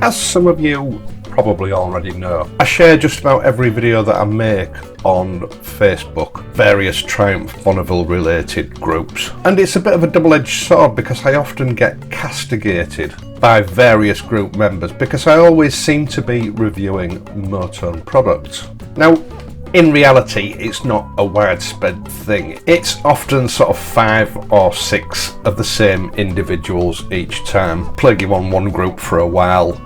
As some of you probably already know, I share just about every video that I make on Facebook, various Triumph Bonneville related groups. And it's a bit of a double-edged sword because I often get castigated by various group members because I always seem to be reviewing Motone products. Now, in reality, it's not a widespread thing. It's often sort of 5 or 6 of the same individuals each time, plague you on one group for a while,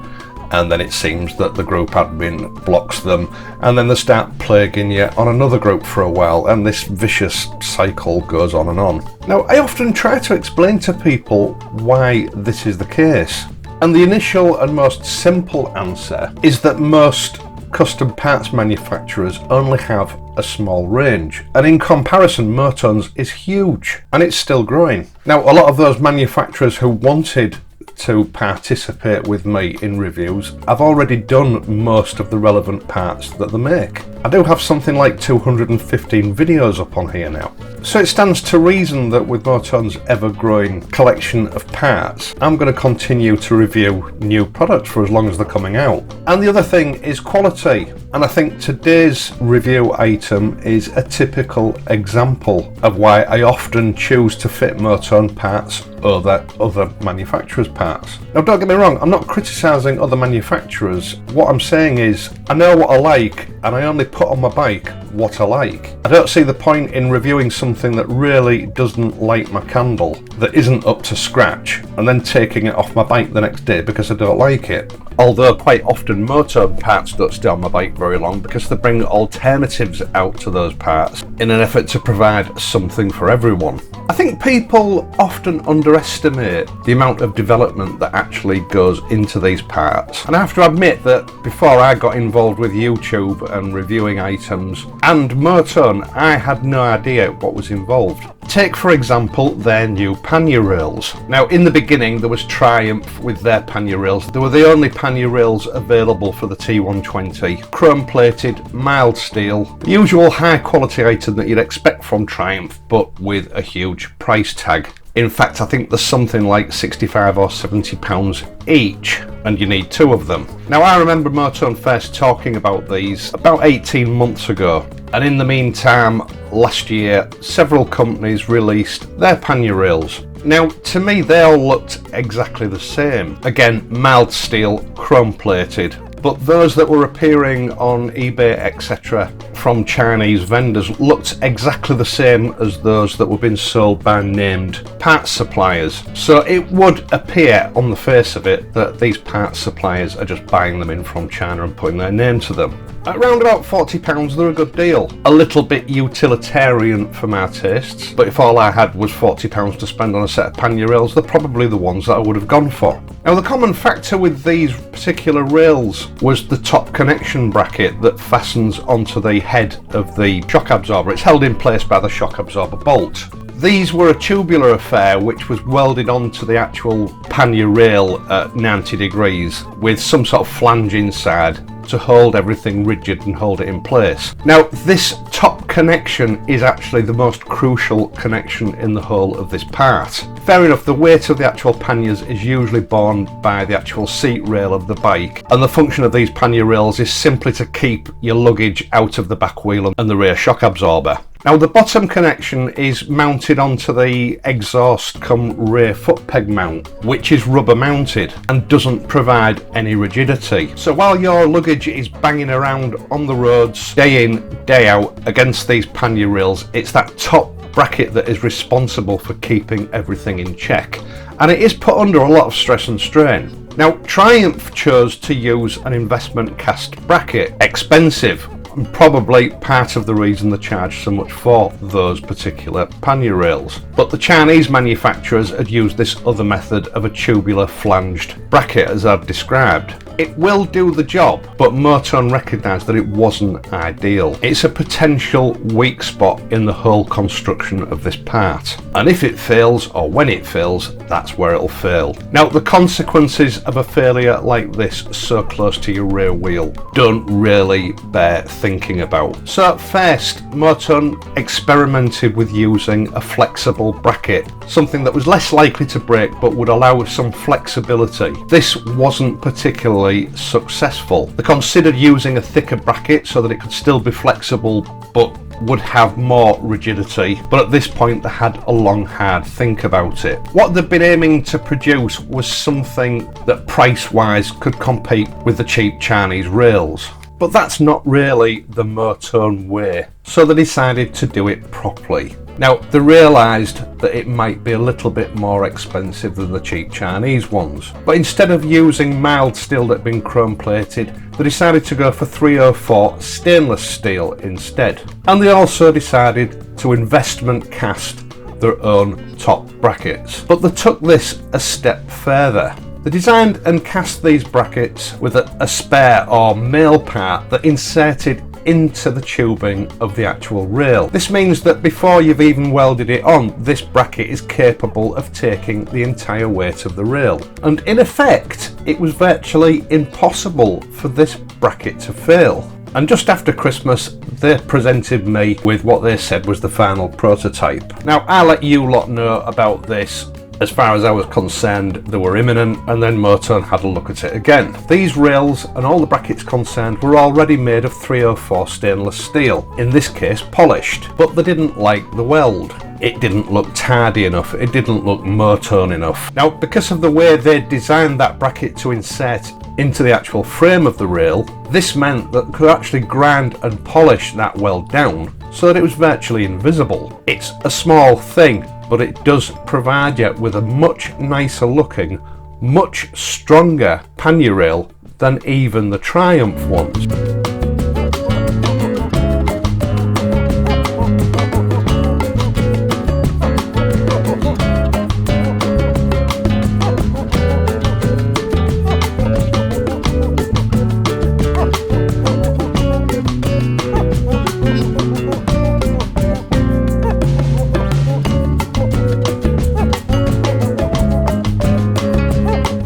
and then it seems that the group admin blocks them, and then they start plaguing you on another group for a while, and this vicious cycle goes on and on. Now, I often try to explain to people why this is the case, and the initial and most simple answer is that most custom parts manufacturers only have a small range, and in comparison Motone's is huge, and it's still growing. Now, a lot of those manufacturers who wanted to participate with me in reviews, I've already done most of the relevant parts that they make. I do have something like 215 videos up on here now. So it stands to reason that with Motone's ever-growing collection of parts, I'm going to continue to review new products for as long as they're coming out. And the other thing is quality. And I think today's review item is a typical example of why I often choose to fit Motone parts over other manufacturers' parts. Now, don't get me wrong, I'm not criticising other manufacturers. What I'm saying is, I know what I like, and I only put on my bike what I like. I don't see the point in reviewing something that really doesn't light my candle, that isn't up to scratch, and then taking it off my bike the next day because I don't like it. Although quite often Motone parts don't stay on my bike very long because they bring alternatives out to those parts in an effort to provide something for everyone. I think people often underestimate the amount of development that actually goes into these parts. And I have to admit that before I got involved with YouTube and reviewing items and Motone, I had no idea what was involved. Take, for example, their new pannier rails. Now, in the beginning, there was Triumph with their pannier rails. They were the only pannier rails available for the T120. Chrome-plated, mild steel, the usual high-quality item that you'd expect from Triumph, but with a huge price tag. In fact, I think there's something like £65 or £70 each, and you need 2 of them. Now, I remember Motone first talking about these about 18 months ago, and in the meantime, last year, several companies released their pannier rails. Now, to me, they all looked exactly the same. Again, mild steel, chrome plated. But those that were appearing on eBay, etc., from Chinese vendors looked exactly the same as those that were being sold by named parts suppliers. So it would appear on the face of it that these parts suppliers are just buying them in from China and putting their name to them. At around about £40, they're a good deal. A little bit utilitarian for my tastes, but if all I had was £40 to spend on a set of pannier rails, they're probably the ones that I would have gone for. Now, the common factor with these particular rails was the top connection bracket that fastens onto the head of the shock absorber. It's held in place by the shock absorber bolt. These were a tubular affair which was welded onto the actual pannier rail at 90 degrees with some sort of flange inside to hold everything rigid and hold it in place. Now, this top connection is actually the most crucial connection in the whole of this part. Fair enough, the weight of the actual panniers is usually borne by the actual seat rail of the bike, and the function of these pannier rails is simply to keep your luggage out of the back wheel and the rear shock absorber. Now, the bottom connection is mounted onto the exhaust cum rear foot peg mount, which is rubber mounted and doesn't provide any rigidity. So while your luggage is banging around on the roads day in, day out against these pannier rails, it's that top bracket that is responsible for keeping everything in check. And it is put under a lot of stress and strain. Now, Triumph chose to use an investment cast bracket, expensive, and probably part of the reason they charge so much for those particular pannier rails. But the Chinese manufacturers had used this other method of a tubular flanged bracket as I've described. It will do the job, but Motone recognised that it wasn't ideal. It's a potential weak spot in the whole construction of this part. And if it fails, or when it fails, that's where it'll fail. Now, the consequences of a failure like this so close to your rear wheel don't really bear thinking about. So first, Motone experimented with using a flexible bracket, something that was less likely to break but would allow some flexibility. This wasn't particularly successful. They considered using a thicker bracket so that it could still be flexible but would have more rigidity, but at this point they had a long hard think about it. What they'd been aiming to produce was something that price-wise could compete with the cheap Chinese rails. But that's not really the Motone way, so they decided to do it properly. Now, they realised that it might be a little bit more expensive than the cheap Chinese ones, but instead of using mild steel that had been chrome plated, they decided to go for 304 stainless steel instead. And they also decided to investment cast their own top brackets. But they took this a step further. They designed and cast these brackets with a spare or male part that inserted into the tubing of the actual rail. This means that before you've even welded it on, this bracket is capable of taking the entire weight of the rail. And in effect, it was virtually impossible for this bracket to fail. And just after Christmas, they presented me with what they said was the final prototype. Now, I'll let you lot know about this. As far as I was concerned, they were imminent, and then Motone had a look at it again. These rails and all the brackets concerned were already made of 304 stainless steel, in this case polished, but they didn't like the weld. It didn't look tardy enough, it didn't look Motone enough. Now, because of the way they designed that bracket to insert into the actual frame of the rail, this meant that they could actually grind and polish that weld down so that it was virtually invisible. It's a small thing, but it does provide you with a much nicer looking, much stronger pannier rail than even the Triumph ones.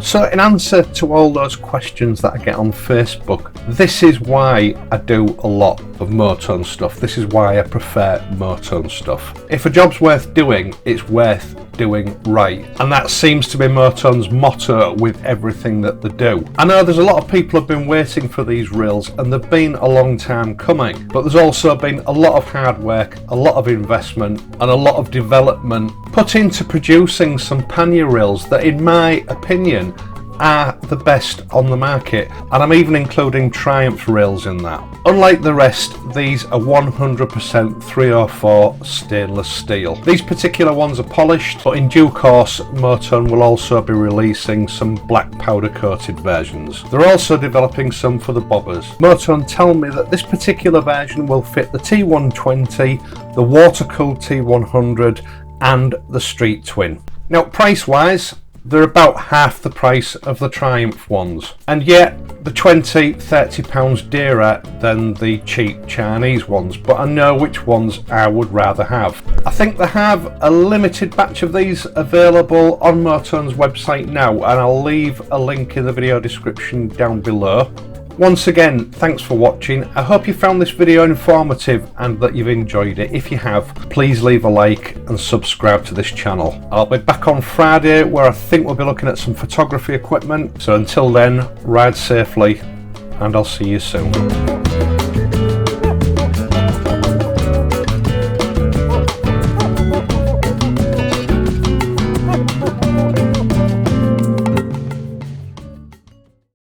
So in answer to all those questions that I get on Facebook, this is why I do a lot of Motone stuff. This is why I prefer Motone stuff. If a job's worth doing, it's worth doing right. And that seems to be Motone's motto with everything that they do. I know there's a lot of people have been waiting for these rails and they've been a long time coming, but there's also been a lot of hard work, a lot of investment and a lot of development put into producing some pannier rails that, in my opinion, are the best on the market, and I'm even including Triumph rails in that. Unlike the rest, these are 100% 304 stainless steel. These particular ones are polished, but in due course Motone will also be releasing some black powder coated versions. They're also developing some for the bobbers. Motone tell me that this particular version will fit the T120, the water-cooled T100 and the Street Twin. Now, price wise, they're about half the price of the Triumph ones, and yet the £20–30 dearer than the cheap Chinese ones, but I know which ones I would rather have. I think they have a limited batch of these available on Motone's website now, and I'll leave a link in the video description down below. Once again, thanks for watching. I hope you found this video informative and that you've enjoyed it. If you have, please leave a like and subscribe to this channel. I'll be back on Friday where I think we'll be looking at some photography equipment. So until then, ride safely and I'll see you soon.